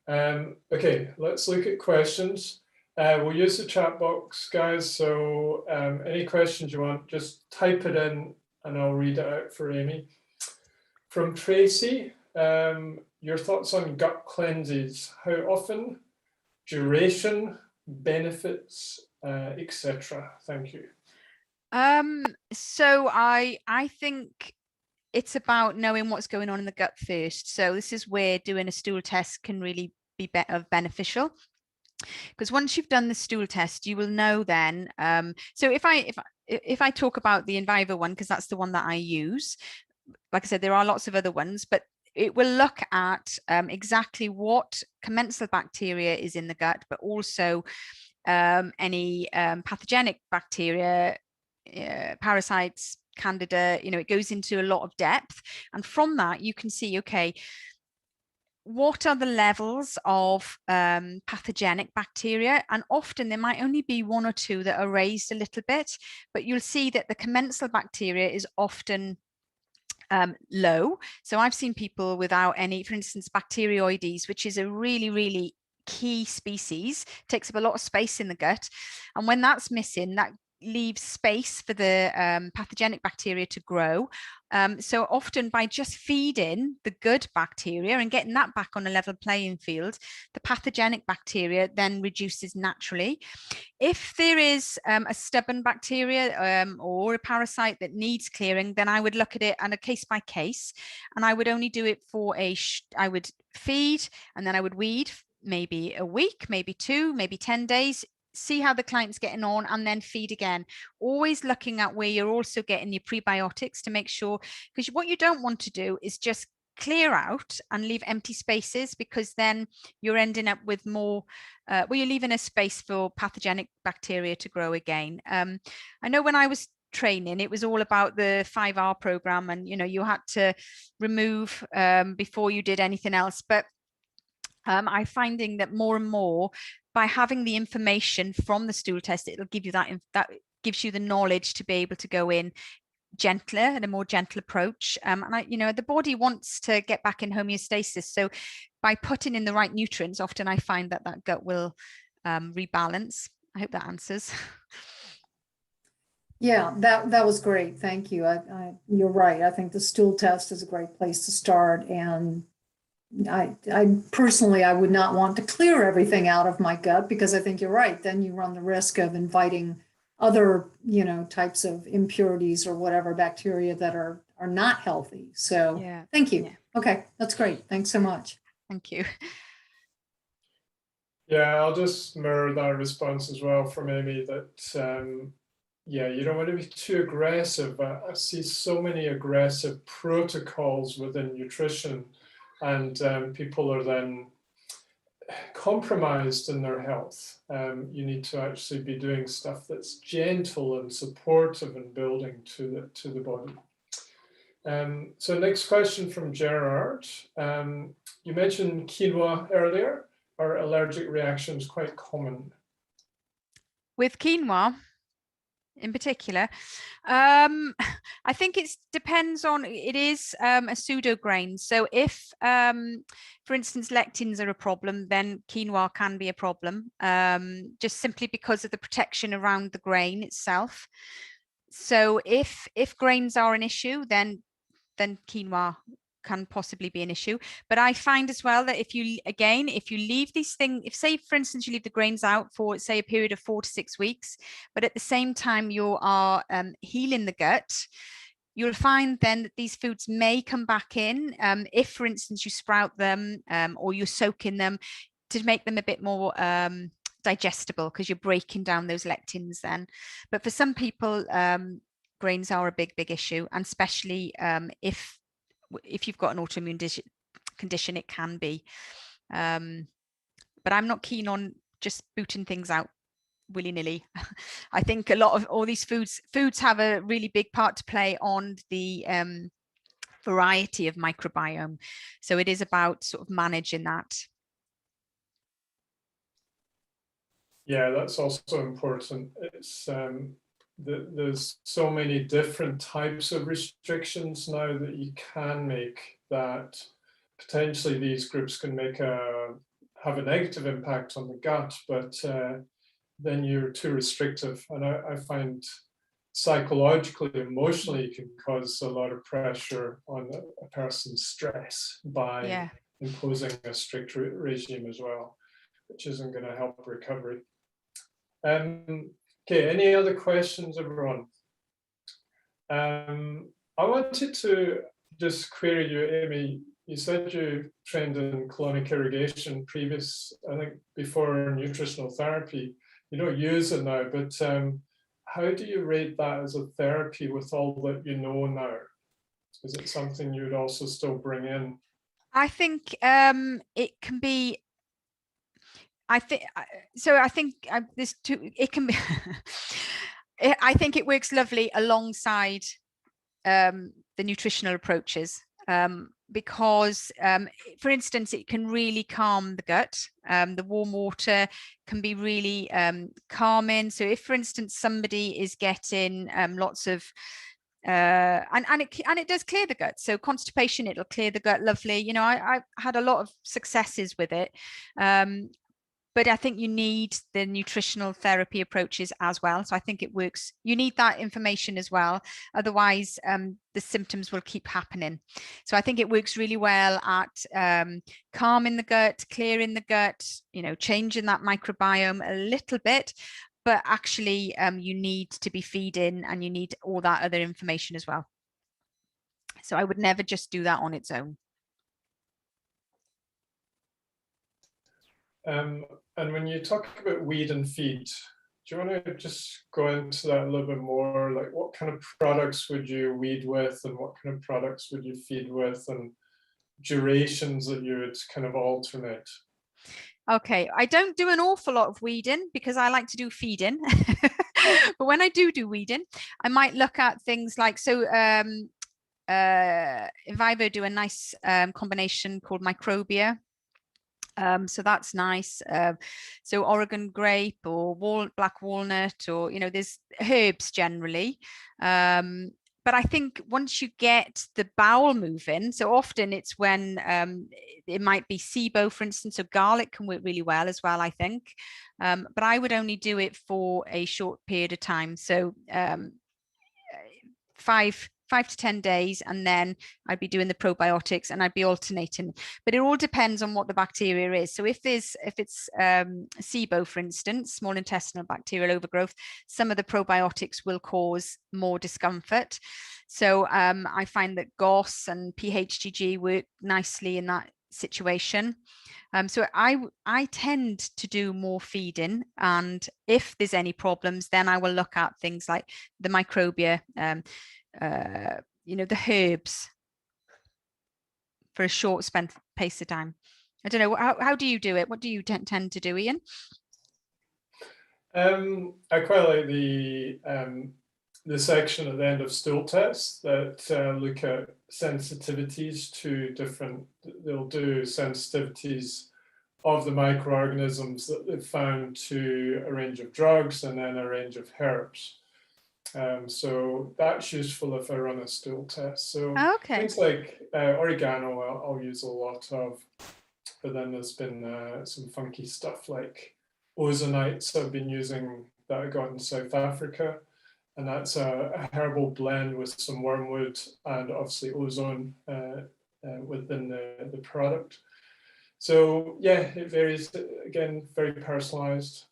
A: Okay, let's look at questions. We'll use the chat box, guys. So any questions you want, just type it in and I'll read it out for Amy. From Tracy, your thoughts on gut cleanses, how often, duration, benefits, etc. Thank you.
B: So I think it's about knowing what's going on in the gut first. So this is where doing a stool test can really be beneficial, because once you've done the stool test, you will know then. So if I talk about the Enviva one, because that's the one that I use, like I said, there are lots of other ones, but it will look at exactly what commensal bacteria is in the gut, but also any pathogenic bacteria, parasites, candida. It goes into a lot of depth, and from that you can see, okay, what are the levels of pathogenic bacteria? And often there might only be one or two that are raised a little bit, but you'll see that the commensal bacteria is often low. So I've seen people without any, for instance, Bacteroides, which is a really, really key species, takes up a lot of space in the gut. And when that's missing, that leaves space for the pathogenic bacteria to grow. So often by just feeding the good bacteria and getting that back on a level playing field, the pathogenic bacteria then reduces naturally. If there is a stubborn bacteria or a parasite that needs clearing, then I would look at it on a case by case, and I would only do it for I would feed and then I would weed maybe a week, maybe 2, maybe 10 days, see how the client's getting on, and then feed again. Always looking at where you're also getting your prebiotics to make sure, because what you don't want to do is just clear out and leave empty spaces, because then you're ending up with more, well, you're leaving a space for pathogenic bacteria to grow again. I know when I was training, it was all about the 5R program, and you had to remove before you did anything else. But I'm finding that more and more, by having the information from the stool test, it'll give you that gives you the knowledge to be able to go in gentler and a more gentle approach. And the body wants to get back in homeostasis. So by putting in the right nutrients, often I find that gut will rebalance. I hope that answers.
C: Yeah, that was great. Thank you. You're right. I think the stool test is a great place to start. And I personally, I would not want to clear everything out of my gut, because I think you're right. Then you run the risk of inviting other, types of impurities or whatever bacteria that are not healthy. So yeah. Thank you. Yeah. Okay, that's great. Thanks so much.
B: Thank you.
A: Yeah, I'll just mirror that response as well from Amy, that yeah, you don't want to be too aggressive. I see so many aggressive protocols within nutrition, and people are then compromised in their health. You need to actually be doing stuff that's gentle and supportive and building to the body. So next question from Gerard. You mentioned quinoa earlier. Are allergic reactions quite common?
B: With quinoa in particular, I think it depends on, it is a pseudo grain. So if, for instance, lectins are a problem, then quinoa can be a problem, just simply because of the protection around the grain itself. So if grains are an issue, then quinoa can possibly be an issue. But I find as well that if you leave these things, if say for instance you leave the grains out for say a period of 4 to 6 weeks, but at the same time you are healing the gut, you'll find then that these foods may come back in if, for instance, you sprout them or you soak in them to make them a bit more digestible, because you're breaking down those lectins then. But for some people, grains are a big issue, and especially if you've got an autoimmune condition, it can be. But I'm not keen on just booting things out willy-nilly. I think a lot of all these foods have a really big part to play on the variety of microbiome. So it is about sort of managing that.
A: Yeah, that's also important. It's there's so many different types of restrictions now that you can make, that potentially these groups can have a negative impact on the gut. But then you're too restrictive. And I find psychologically, emotionally, it can cause a lot of pressure on a person's stress by imposing a strict regime as well, which isn't going to help recovery. Okay, any other questions, everyone? I wanted to just query you, Amy. You said you trained in colonic irrigation I think before nutritional therapy. You don't use it now, but how do you rate that as a therapy with all that you know now? Is it something you would also still bring in?
B: I think it can be. I think there's two. It can be. I think it works lovely alongside the nutritional approaches. Because, for instance, it can really calm the gut. The warm water can be really calming. So if, for instance, somebody is getting lots of, and it does clear the gut. So constipation, it'll clear the gut lovely. You know, I've had a lot of successes with it. But I think you need the nutritional therapy approaches as well. So I think it works. You need that information as well. Otherwise, the symptoms will keep happening. So I think it works really well at calming the gut, clearing the gut, you know, changing that microbiome a little bit. But actually, you need to be feeding and you need all that other information as well. So I would never just do that on its own.
A: And when you talk about weed and feed, do you want to just go into that a little bit more? Like, what kind of products would you weed with, and what kind of products would you feed with, and durations that you would kind of alternate?
B: Okay, I don't do an awful lot of weeding because I like to do feeding. But when I do weeding, I might look at things like, so Envivo do a nice combination called microbia. So that's nice. So Oregon grape or black walnut, or, you know, there's herbs generally. But I think once you get the bowel moving, so often it's when it might be SIBO, for instance, so garlic can work really well as well, I think. But I would only do it for a short period of time. So 5 to 10 days, and then I'd be doing the probiotics and I'd be alternating. But it all depends on what the bacteria is. So if it's SIBO, for instance, small intestinal bacterial overgrowth, some of the probiotics will cause more discomfort. So I find that GOS and PHGG work nicely in that situation. So I tend to do more feeding, and if there's any problems, then I will look at things like the microbia, you know, the herbs for a short space of time. I don't know, how do you do it? What do you tend to do, Ian?
A: I quite like the section at the end of stool tests that look at sensitivities to different, they'll do sensitivities of the microorganisms that they've found to a range of drugs and then a range of herbs. So that's useful if I run a stool test. So things like oregano I'll use a lot of, but then there's been some funky stuff like ozonites I've been using that I got in South Africa. And that's a herbal blend with some wormwood and obviously ozone within the product. So yeah, it varies, again, very personalized.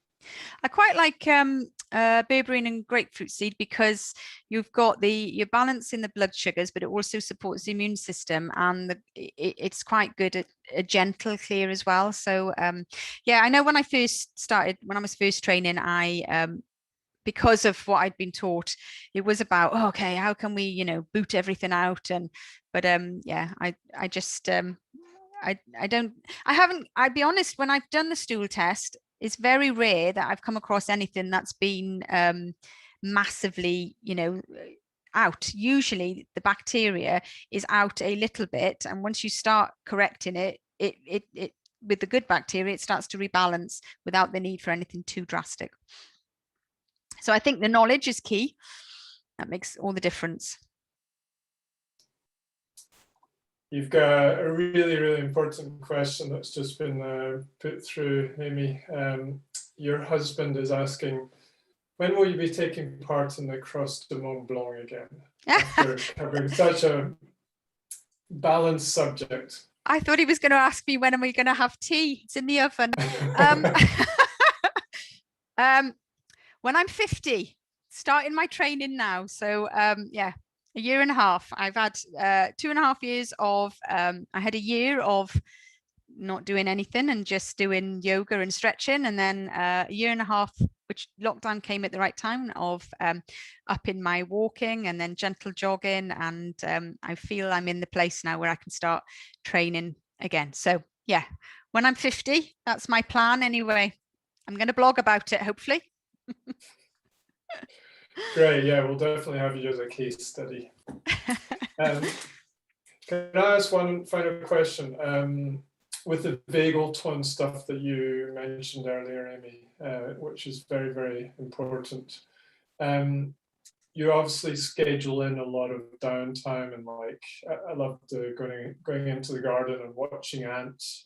B: I quite like berberine and grapefruit seed because you've got you're balancing the blood sugars, but it also supports the immune system, and it's quite good at a gentle clear as well. So yeah, I know when I was first training, I because of what I'd been taught, it was about, oh, okay, how can we, you know, boot everything out? But yeah, I just I'd be honest, when I've done the stool test, it's very rare that I've come across anything that's been massively, you know, out. Usually the bacteria is out a little bit, and once you start correcting it with the good bacteria, it starts to rebalance without the need for anything too drastic. So I think the knowledge is key. That makes all the difference.
A: You've got a really, really important question that's just been put through, Amy. your husband is asking, when will you be taking part in the Cross de Mont Blanc again? After covering such a balanced subject.
B: I thought he was going to ask me, when am I going to have tea? It's in the oven. When I'm 50, starting my training now. So yeah, a year and a half. I've had 2.5 years of, I had a year of not doing anything and just doing yoga and stretching, and then a year and a half, which lockdown came at the right time, of upping my walking and then gentle jogging, and I feel I'm in the place now where I can start training again. So yeah, when I'm 50, that's my plan anyway. I'm going to blog about it, hopefully.
A: Great, yeah, we'll definitely have you as a case study. Can I ask one final question? With the vagal tone stuff that you mentioned earlier, Amy, which is very, very important. You obviously schedule in a lot of downtime, and like I love going into the garden and watching ants.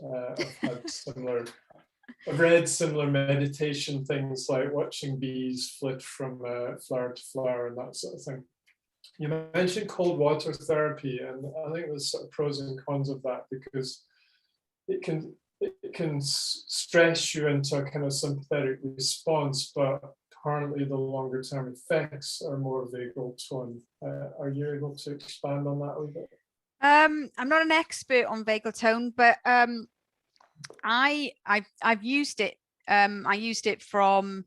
A: I've read similar meditation things, like watching bees flit from flower to flower and that sort of thing. You mentioned cold water therapy, and I think there's sort of pros and cons of that, because it can stress you into a kind of sympathetic response, but apparently the longer term effects are more vagal tone. Are you able to expand on that a little bit?
B: I'm not an expert on vagal tone, but I've used it. I used it from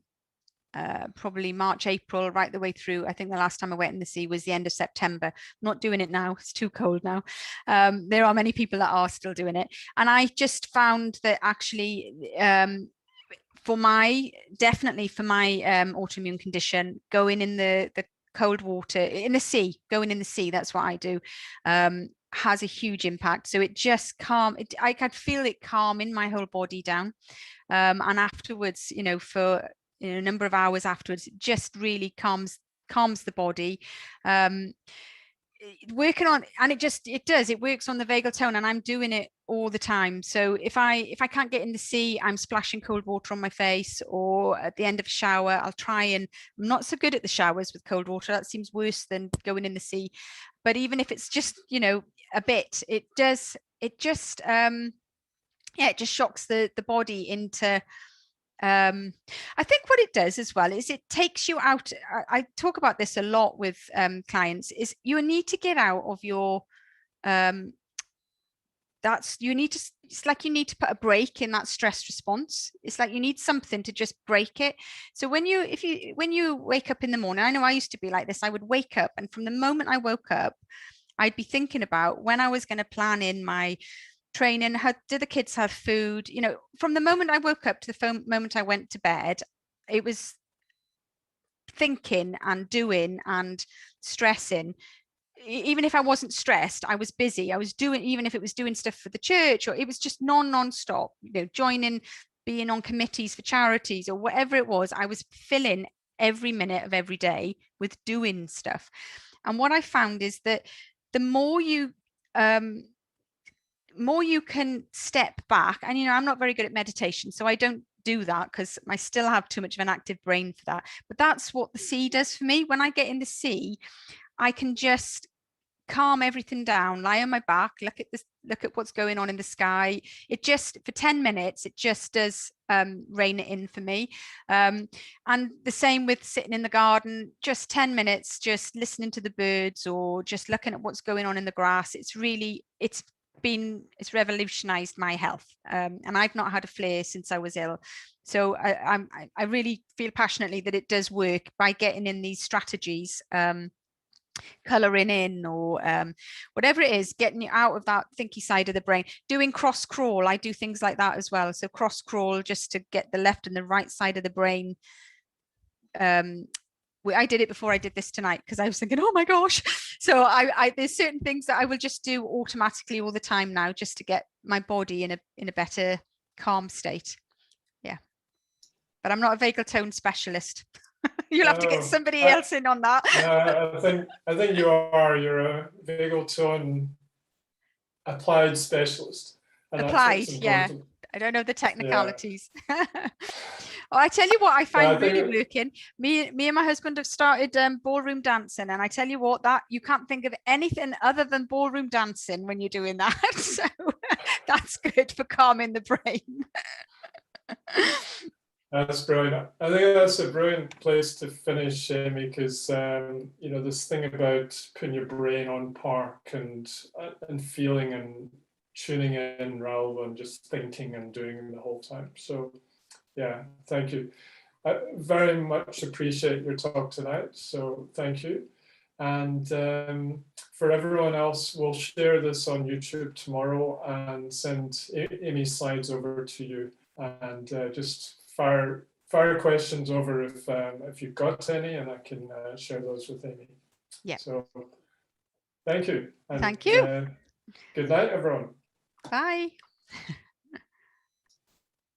B: probably March, April, right the way through. I think the last time I went in the sea was the end of September. I'm not doing it now, it's too cold now. There are many people that are still doing it. And I just found that actually, definitely for my autoimmune condition, going in the cold water, in the sea, that's what I do, has a huge impact. So it just I could feel it calming my whole body down. And afterwards, for a number of hours afterwards, it just really calms the body. Working on, and it works on the vagal tone, and I'm doing it all the time. So if I can't get in the sea, I'm splashing cold water on my face, or at the end of a shower I'll try, and I'm not so good at the showers with cold water. That seems worse than going in the sea. But even if it's just a bit, it just shocks the body into I think what it does as well is it takes you out. I talk about this a lot with clients, is you need to get out of your it's like you need to put a break in that stress response. It's like you need something to just break it. So when you wake up in the morning, I know I used to be like this. I would wake up, and from the moment I woke up, I'd be thinking about when I was going to plan in my training, how do the kids have food? From the moment I woke up to the moment I went to bed, it was thinking and doing and stressing. Even if I wasn't stressed, I was busy. I was doing, even if it was doing stuff for the church, or it was just non-stop, joining, being on committees for charities or whatever it was. I was filling every minute of every day with doing stuff. And what I found is that the more you can step back, and I'm not very good at meditation, so I don't do that because I still have too much of an active brain for that. But that's what the sea does for me. When I get in the sea, I can just calm everything down, lie on my back, look at what's going on in the sky. It just, for 10 minutes, it just does rein it in for me. And the same with sitting in the garden, just 10 minutes, just listening to the birds or just looking at what's going on in the grass. It's revolutionized my health, and I've not had a flare since I was ill. So I really feel passionately that it does work by getting in these strategies, colouring in, or whatever it is, getting you out of that thinky side of the brain. Doing cross crawl, I do things like that as well. So cross crawl, just to get the left and the right side of the brain. I did it before I did this tonight because I was thinking, oh my gosh. So there's certain things that I will just do automatically all the time now, just to get my body in a better calm state. Yeah, but I'm not a vagal tone specialist. You'll have to get somebody else in on that.
A: I think you are. You're a vagal tone applied specialist.
B: Applied, yeah. I don't know the technicalities. Yeah. Oh, I tell you what, I find
A: think
B: really working. Me and my husband have started ballroom dancing, and I tell you what, that you can't think of anything other than ballroom dancing when you're doing that. So that's good for calming the brain.
A: That's brilliant. I think that's a brilliant place to finish, Amy, because you know, this thing about putting your brain on park and feeling and tuning in rather than just thinking and doing the whole time. So yeah, thank you. I very much appreciate your talk tonight. So thank you. And for everyone else, we'll share this on YouTube tomorrow and send Amy's slides over to you, and just fire questions over if you've got any, and I can share those with Amy.
B: Yeah.
A: So thank you. And,
B: thank you.
A: Good night, everyone.
B: Bye.